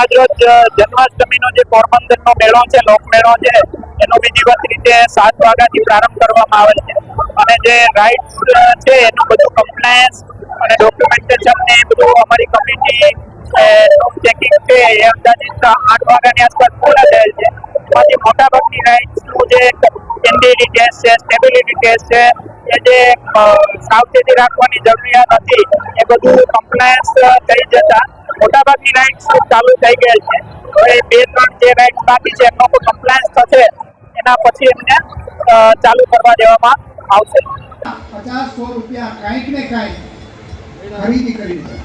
આજરોજ જન્માષ્ટમીનો જે પોરબંદરનો મેળો છે, લોકમેળો છે, એનો વિધિવત રીતે 7 વાગ્યાથી પ્રારંભ કરવામાં આવે છે અને જે રાઇડ્સ છે એનું બધું કમ્પ્લાયન્સ અને ડોક્યુમેન્ટેશન ને બધું અમારી કમિટી ચેકિંગ છે એ અંદાજિત 8 વાગ્યાની આસપાસ પૂરા થયેલ છે. એમાંથી મોટાભાગની રાઇડ્સનું જે ઇન્ડિવિડ્યુઅલ ટેસ્ટ છે, સ્ટેબિલિટી ટેસ્ટ છે, એ જે સાવચેતી રાખવાની જરૂરિયાત હતી એ બધું કમ્પ્લાયન્સ થઈ જતા મોટાભાગની રાઇડ્સ ચાલુ થઈ ગયેલ છે. હવે 2-3 જે રાઇડ્સ બાકી છે એનો કમ્પ્લાયન્સ થશે એના પછી એમને ચાલુ કરવા દેવામાં આવશે. 50-100 રૂપિયા કાંઈક ને કાંઈક ખરીદી કરી છે.